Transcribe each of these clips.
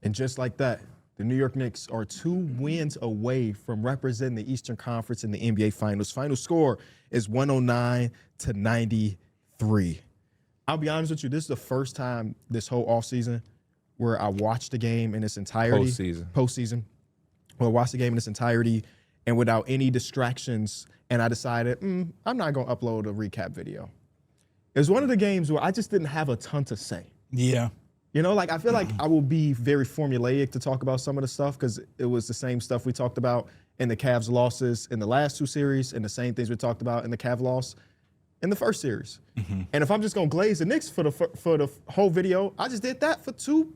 And just like that, the New York Knicks are 2 wins away from representing the Eastern Conference in the NBA Finals. Final score is 109-93. I'll be honest with you, this is the first time this whole offseason where I watched the game in its entirety. Postseason. Where I watched the game in its entirety and without any distractions. And I decided, I'm not going to upload a recap video. It was one of the games where I just didn't have a ton to say. Yeah. You know, like I feel like I will be very formulaic to talk about some of the stuff because it was the same stuff we talked about in the Cavs losses in the last 2 series and the same things we talked about in the Cavs loss in the first series. And if I'm just going to glaze the Knicks for the whole video, I just did that for 2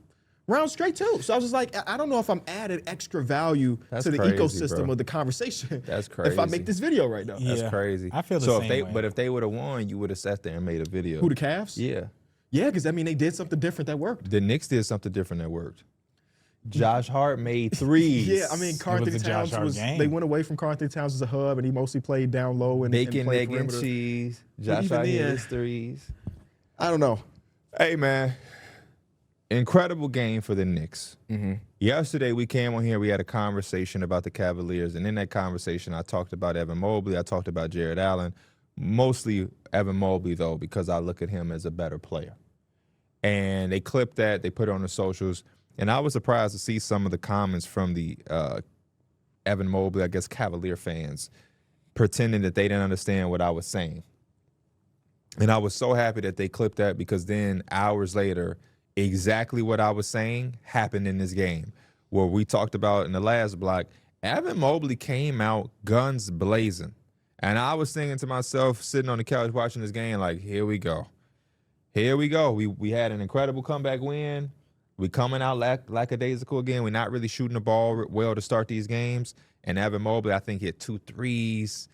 rounds straight too. So I was just like, I don't know if I'm adding extra value to the ecosystem of the conversation. That's crazy. If I make this video right now. That's crazy. I feel the same way. But if they would have won, you would have sat there and made a video. Who, the Cavs? Yeah. Yeah, because I mean they did something different that worked. The Knicks did something different that worked. Josh Hart made 3s. Yeah, I mean karl-anthony Towns they went away from karl-anthony Towns as a hub and he mostly played down low and bacon, played egg, and perimeter. cheese. Josh Hart hit his 3s. I don't know. Hey man, incredible game for the Knicks. Yesterday we came on here, we had a conversation about the Cavaliers, and in that conversation I talked about Evan Mobley, I talked about Jared Allen, mostly Evan Mobley though, because I look at him as a better player. And they clipped that, they put it on the socials, and I was surprised to see some of the comments from the Evan Mobley, I guess Cavalier fans, pretending that they didn't understand what I was saying. And I was so happy that they clipped that because then hours later, exactly what I was saying happened in this game. Where we talked about in the last block, Evan Mobley came out guns blazing. And I was thinking to myself, sitting on the couch watching this game, like, here we go. Here we go. We had an incredible comeback win. We coming out lackadaisical again. We're not really shooting the ball well to start these games. And Evan Mobley, I think, hit 2 threes.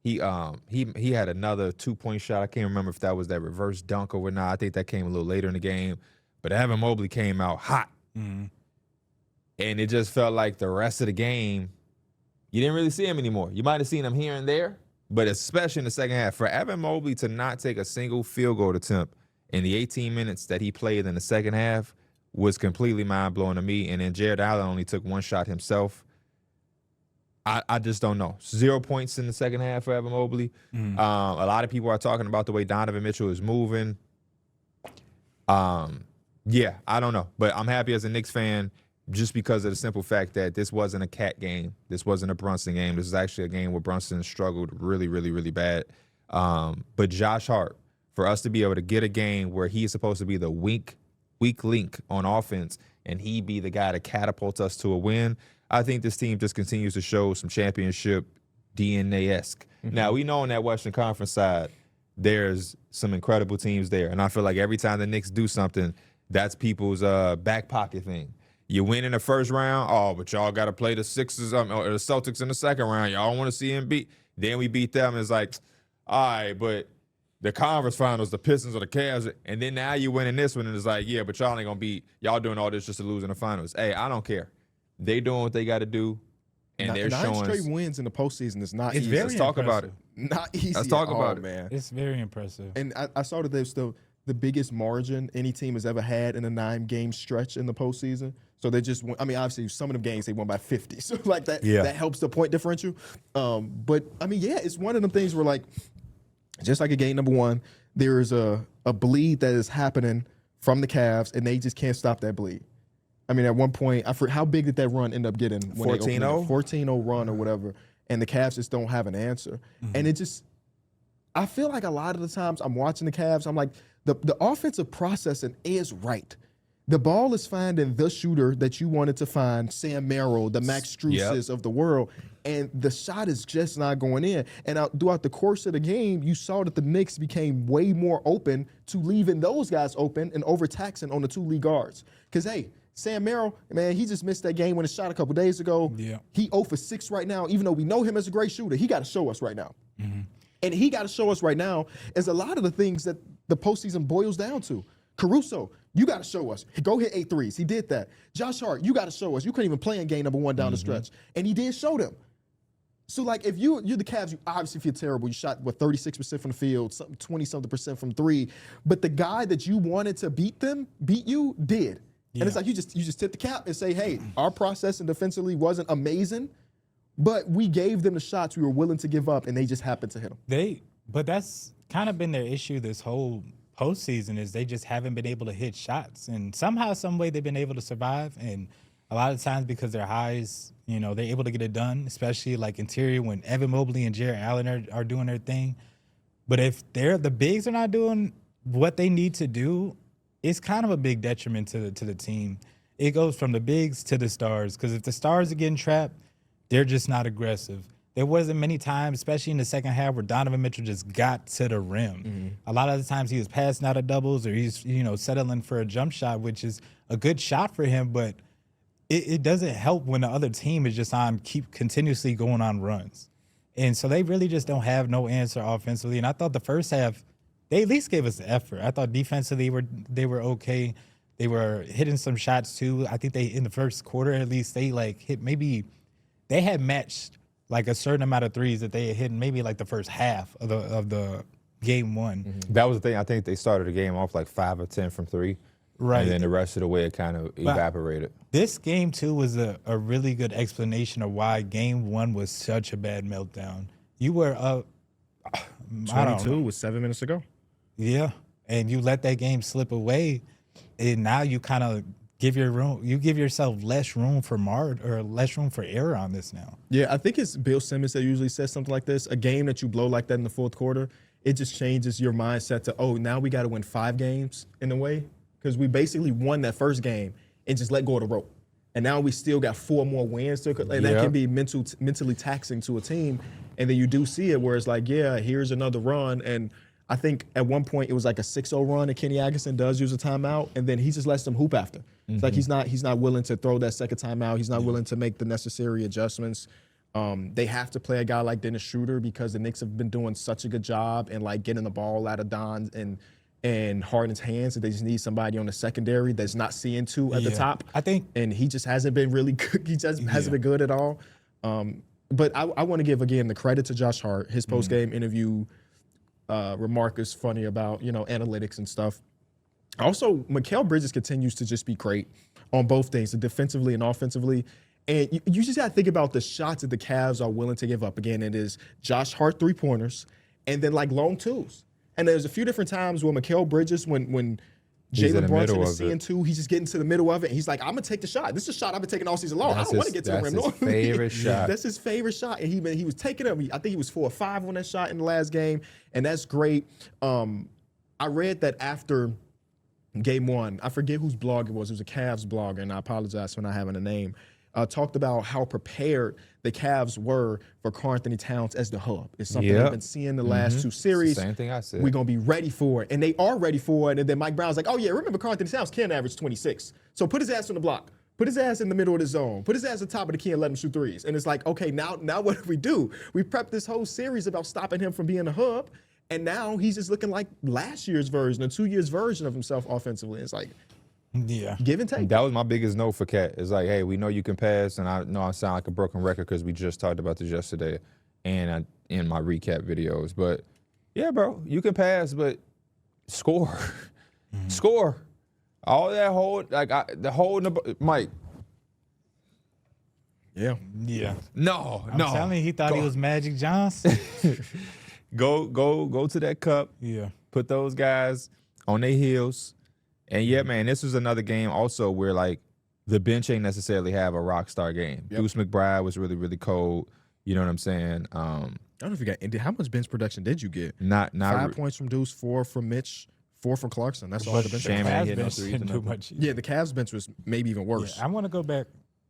He had another 2-point shot. I can't remember if that was that reverse dunk or whatnot. I think that came a little later in the game. But Evan Mobley came out hot. And it just felt like the rest of the game, you didn't really see him anymore. You might have seen him here and there, but especially in the second half. For Evan Mobley to not take a single field goal attempt in the 18 minutes that he played in the second half was completely mind-blowing to me. And then Jared Allen only took 1 shot himself. I just don't know. 0 points in the second half for Evan Mobley. A lot of people are talking about the way Donovan Mitchell is moving. Yeah, I don't know. But I'm happy as a Knicks fan just because of the simple fact that this wasn't a Cat game. This wasn't a Brunson game. This is actually a game where Brunson struggled really, really, really bad. But Josh Hart, for us to be able to get a game where he's supposed to be the weak link on offense and he be the guy to catapult us to a win, I think this team just continues to show some championship DNA-esque. Now, we know on that Western Conference side, there's some incredible teams there. And I feel like every time the Knicks do something, that's people's back pocket thing. You win in the first round, but y'all got to play the Sixers or the Celtics in the second round. Y'all want to see them beat. Then we beat them, and it's like, all right, but the conference finals, the Pistons or the Cavs, and then now you win in this one, and it's like, yeah, but y'all ain't going to beat. Y'all doing all this just to lose in the finals. Hey, I don't care. They doing what they got to do, and they're showing. 9 straight wins in the postseason is not easy. Let's talk about it. Not easy. Let's talk about it, man. It's very impressive. And I saw that there's the biggest margin any team has ever had in a 9-game stretch in the postseason. So they just, I mean, obviously some of them games they won by 50. So like that, that helps the point differential. But I mean, yeah, it's one of them things where like, just like a game number 1, there is a bleed that is happening from the Cavs, and they just can't stop that bleed. I mean, at one point, how big did that run end up getting? 14-0? 14-0 run or whatever, and the Cavs just don't have an answer. And it just, I feel like a lot of the times I'm watching the Cavs, I'm like, the offensive processing is right. The ball is finding the shooter that you wanted to find, Sam Merrill, the Max Struses of the world, and the shot is just not going in. And throughout the course of the game, you saw that the Knicks became way more open to leaving those guys open and overtaxing on the 2 lead guards. Because, hey, Sam Merrill, man, he just missed that game when it shot a couple days ago. Yeah. He 0 for 6 right now. Even though we know him as a great shooter, he got to show us right now. And he got to show us right now is a lot of the things that the postseason boils down to. Caruso, you got to show us. Go hit 8 threes. He did that. Josh Hart, you got to show us. You couldn't even play in game number 1 down the stretch. And he did show them. So, like, if you're the Cavs, you obviously feel terrible. You shot, 36% from the field, 20-something% from 3. But the guy that you wanted to beat you, did. And it's like you just tip the cap and say, hey, our process and defensively wasn't amazing, but we gave them the shots we were willing to give up, and they just happened to hit them. But that's kind of been their issue this whole postseason is they just haven't been able to hit shots. And somehow, some way, they've been able to survive. And a lot of times because their highs, they're able to get it done, especially like interior when Evan Mobley and Jared Allen are doing their thing. But if the bigs are not doing what they need to do, it's kind of a big detriment to the team. It goes from the bigs to the stars because if the stars are getting trapped, they're just not aggressive. There wasn't many times, especially in the second half, where Donovan Mitchell just got to the rim. Mm-hmm. A lot of the times he was passing out of doubles or he's settling for a jump shot, which is a good shot for him, but it doesn't help when the other team is just continuously going on runs. And so they really just don't have no answer offensively. And I thought the first half, they at least gave us the effort. I thought defensively they were okay. They were hitting some shots too. I think in the first quarter at least, they they had matched like a certain amount of threes that they had hit maybe like the first half of the game one. Mm-hmm. That was the thing. I think they started the game off like 5 or 10 from 3. Right. And then the rest of the way it kind of evaporated. This game, too, was a really good explanation of why game 1 was such a bad meltdown. You were up 22 with 7 minutes to go. Yeah. And you let that game slip away, and now you kind of give yourself less room for less room for error on this now. Yeah, I think it's Bill Simmons that usually says something like this. A game that you blow like that in the fourth quarter, it just changes your mindset to, now we got to win 5 games in a way. Because we basically won that first game and just let go of the rope. And now we still got 4 more wins. And that can be mentally taxing to a team. And then you do see it where it's like, yeah, here's another run. And I think at one point it was like a 6-0 run and Kenny Atkinson does use a timeout. And then he just lets them hoop after. Mm-hmm. It's like he's not willing to throw that second timeout. He's not willing to make the necessary adjustments. They have to play a guy like Dennis Schroeder because the Knicks have been doing such a good job and like getting the ball out of Don's and Harden's hands, and they just need somebody on the secondary that's not seeing 2 at the top. I think, and he just hasn't been really good. He just hasn't been good at all. But I want to give again the credit to Josh Hart. His post game interview remark is funny about analytics and stuff. Also, Mikal Bridges continues to just be great on both things, defensively and offensively. And you just got to think about the shots that the Cavs are willing to give up. Again, it is Josh Hart 3-pointers and then like long twos. And there's a few different times where Mikal Bridges, when Jalen Brunson is seeing 2, he's just getting to the middle of it. And he's like, I'm going to take the shot. This is a shot I've been taking all season long. I don't want to get to the rim. That's his favorite shot. That's his favorite shot. And he was taking it. I think he was 4 or 5 on that shot in the last game. And that's great. I read that after game 1, I forget whose blog it was. It was a Cavs blogger, and I apologize for not having a name. Talked about how prepared the Cavs were for karl-Anthony Towns as the hub. It's something they've been seeing the last 2 series. Same thing I said. We're going to be ready for it. And they are ready for it. And then Mike Brown's like, oh, yeah, remember karl-Anthony Towns can average 26. So put his ass on the block. Put his ass in the middle of the zone. Put his ass at the top of the key and let him shoot threes. And it's like, okay, now what do? We prepped this whole series about stopping him from being a hub. And now he's just looking like last year's version or 2 years' version of himself offensively. It's like, give and take. That was my biggest note for Cat. It's like, hey, we know you can pass, and I know I sound like a broken record because we just talked about this yesterday and in my recap videos. But, yeah, bro, you can pass, but score. Score. All that Mike. Yeah. No. I'm telling you, he thought he was Magic Johnson. Go to that cup. Yeah. Put those guys on their heels. And yeah, man, this was another game also where like the bench ain't necessarily have a rock star game. Yep. Deuce McBride was really, really cold. You know what I'm saying? I don't know if you got how much bench production did you get? Not 5 points from Deuce, 4 from Mitch, 4 from Clarkson. That's all the bench. Yeah, the Cavs bench was maybe even worse. Yeah, I want to go back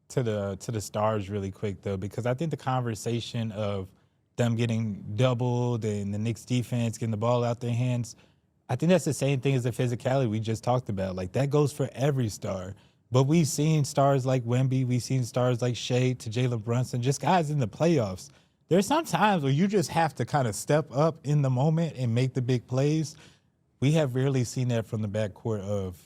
to the stars really quick though, because I think the conversation of them getting doubled and the Knicks defense getting the ball out their hands, I think that's the same thing as the physicality we just talked about. Like, that goes for every star. But we've seen stars like Wemby, we've seen stars like Shea to Jalen Brunson, just guys in the playoffs. There's some times where you just have to kind of step up in the moment and make the big plays. We have rarely seen that from the backcourt of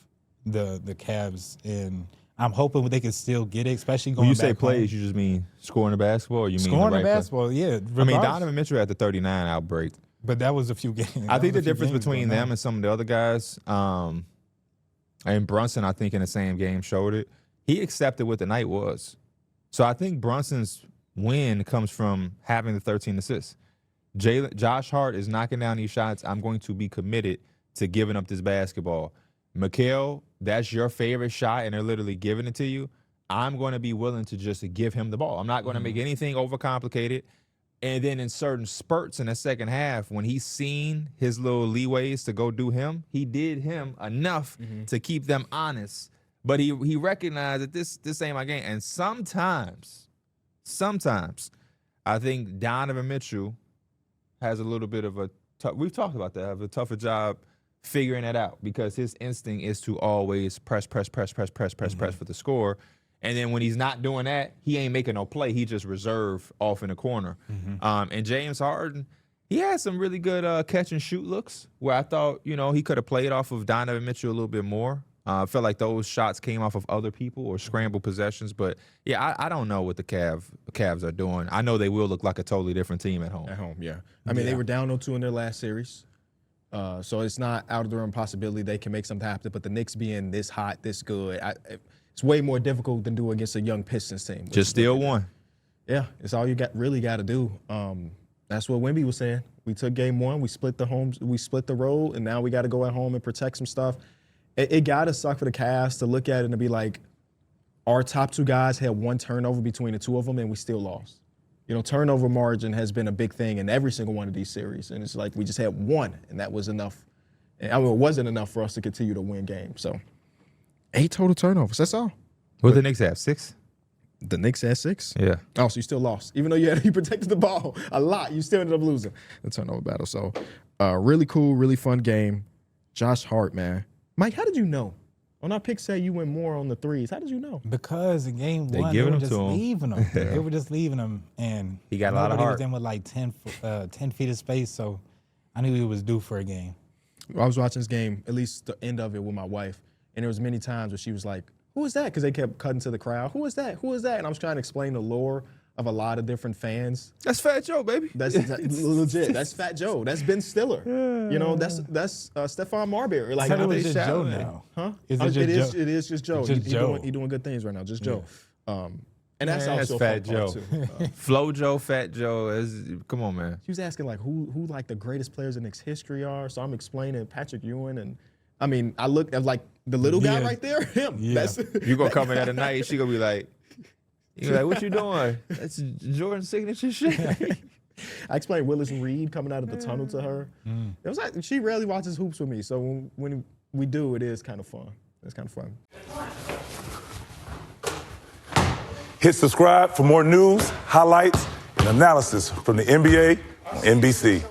the Cavs, and I'm hoping they can still get it, especially going back When you say plays, home. you just mean scoring the basketball, or you mean scoring the basketball, play? yeah. I mean, Donovan Mitchell had the 39 outbreak. But that was a few games. I think the difference between them and some of the other guys, and Brunson, I think, in the same game showed it. He accepted what the night was. So I think Brunson's win comes from having the 13 assists. Josh Hart is knocking down these shots. I'm going to be committed to giving up this basketball. Mikal, that's your favorite shot, and they're literally giving it to you. I'm going to be willing to just give him the ball. I'm not going to make anything overcomplicated. And then in certain spurts in the second half, when he's seen his little leeways to go do him, he did him enough to keep them honest. But he recognized that this ain't my game. And sometimes, I think Donovan Mitchell has a little bit of a we've talked about that, have a tougher job figuring that out because his instinct is to always press for the score. And then when he's not doing that, he ain't making no play. He just reserved off in the corner. And James Harden, he had some really good catch and shoot looks where I thought, he could have played off of Donovan Mitchell a little bit more. I felt like those shots came off of other people or scrambled possessions. But, yeah, I don't know what the Cavs are doing. I know they will look like a totally different team at home. At home, yeah. I mean, they were down 0-2 in their last series. So it's not out of the realm possibility they can make something happen. But the Knicks being this hot, this good, it's way more difficult than doing against a young Pistons team. Just still one. Yeah, it's all you really got to do. That's what Wemby was saying. We took game one, we split the road, and now we got to go at home and protect some stuff. It got to suck for the Cavs to look at it and be like, our top two guys had one turnover between the two of them, and we still lost. Turnover margin has been a big thing in every single one of these series, and it's like we just had one, and that was enough. It wasn't enough for us to continue to win games. So 8 total turnovers, that's all. What did the Knicks have, 6? The Knicks had 6? Yeah. Oh, so you still lost. Even though you protected the ball a lot, you still ended up losing the turnover battle. So really cool, really fun game. Josh Hart, man. Mike, how did you know? On our pick say you went more on the threes. How did you know? Because in game one, they were just leaving them. They were just leaving them. And he got a lot of heart. Was in with like 10 feet of space, so I knew he was due for a game. I was watching this game, at least the end of it, with my wife, and there was many times where she was like, who is that? Because they kept cutting to the crowd. Who is that? Who is that? And I was trying to explain the lore of a lot of different fans. That's Fat Joe, baby. That's legit. That's Fat Joe. That's Ben Stiller. That's Stephon Marbury. Like, it was just Joe now. Huh? Is it just Joe? It is just Joe. He's doing good things right now. Just Joe. And that's also Fat Joe. Too. Flo Joe, Fat Joe. Come on, man. He was asking like who like the greatest players in Knicks history are. So I'm explaining Patrick Ewing, and I mean I looked at like the little guy right there. Him. Yeah. You gonna come in at a night? She gonna be like. You're like, what you doing? That's Jordan's signature shit. I explained Willis Reed coming out of the tunnel to her. It was like she rarely watches hoops with me, so when we do, it is kind of fun. It's kind of fun. Hit subscribe for more news, highlights, and analysis from the NBA on NBC.